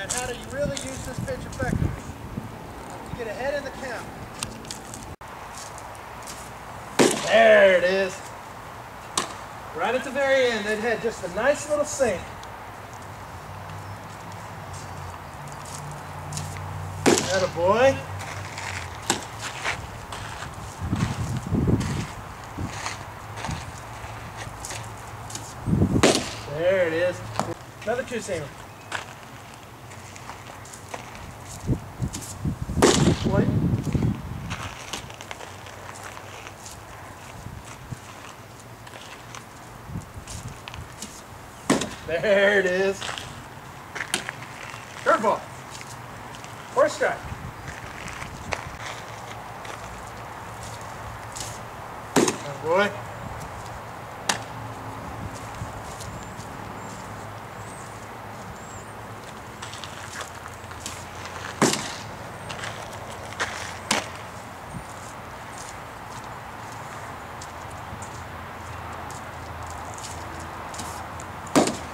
and how to really use this pitch effectively. You get ahead in the count. There it is. Right at the very end, it had just a nice little sink. Attaboy. There it is. Another two-seamer. What? There it is. Curveball. Horse strike. Oh boy.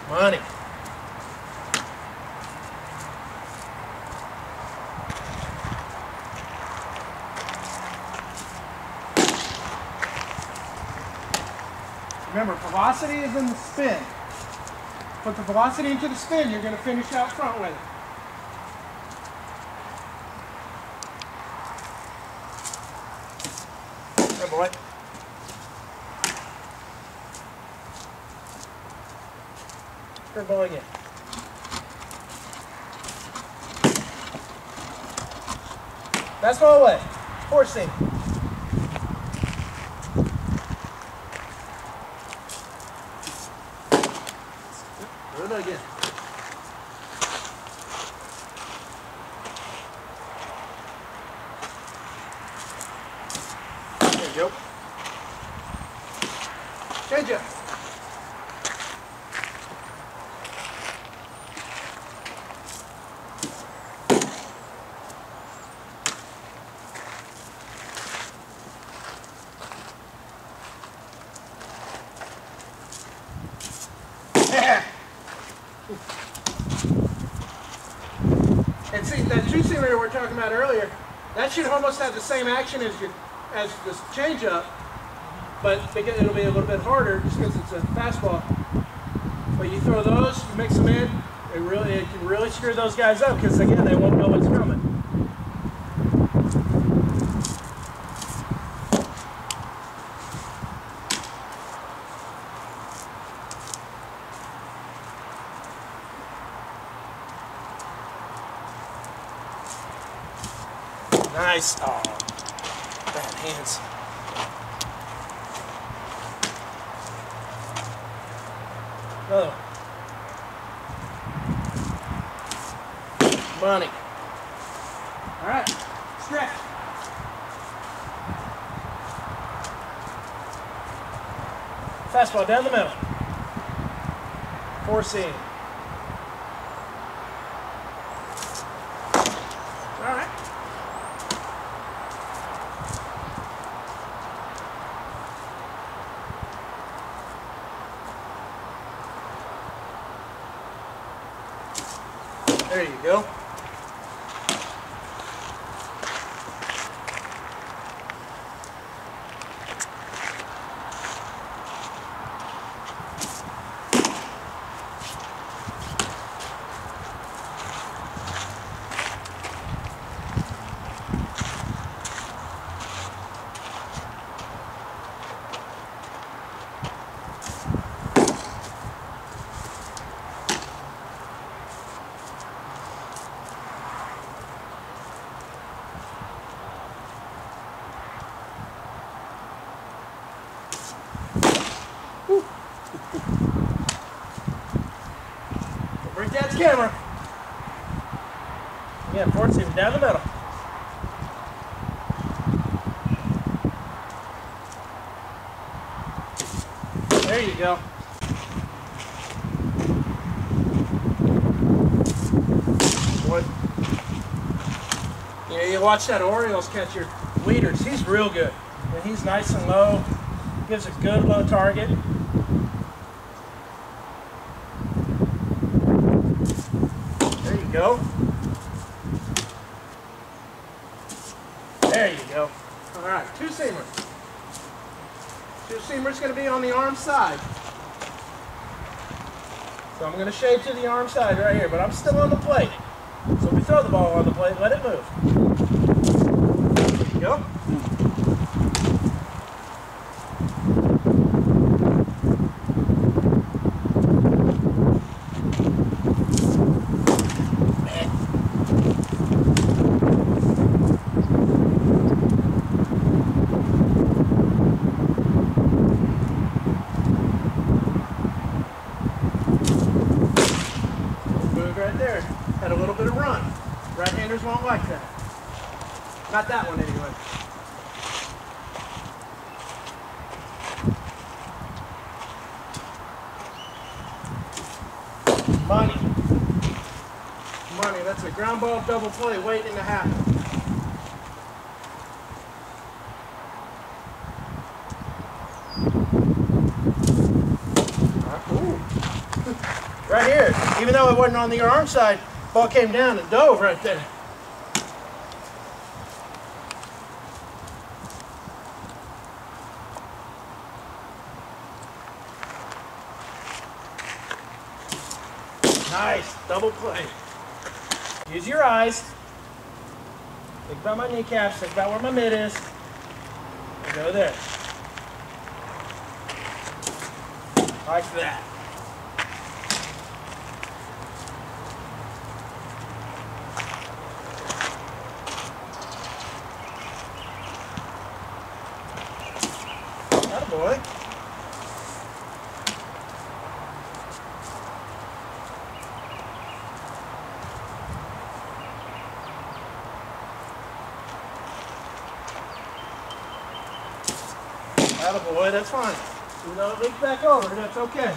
Money. Remember, velocity is in the spin. Put the velocity into the spin, you're going to finish out front with it. Good boy. Curveball again. Fastball away. Four seam. Do it again. There you go. Change up. And see, that two-seamer we were talking about earlier, that should almost have the same action as the change-up, but because it'll be a little bit harder just because it's a fastball. But you throw those, you mix them in, it can really screw those guys up because again, they won't know what's coming. Nice. Oh, bad hands. Oh. Money. All right. Stretch. Fastball down the middle. Four seam. All right. There you go. Break Dad's camera. Again, fourth seam down the middle. There you go. What? Yeah, you watch that Orioles catcher, Leaders. He's real good. And he's nice and low. Gives a good low target. There you go. go. There you go. All right, two-seamer. Two-seamer's going to be on the arm side. So I'm going to shade to the arm side right here, but I'm still on the plate. So if we throw the ball on the plate, let it move. There you go. Right there. Had a little bit of run. Right-handers won't like that. Not that one anyway. Money. Money. That's a ground ball double play waiting to happen. Ooh. Right here, even though it wasn't on the arm side, ball came down and dove right there. Nice, double play. Use your eyes. Think about my kneecaps, think about where my mid is. And go there. Like that. Boy. Attaboy, that's fine. Even though it leaks back over, that's okay.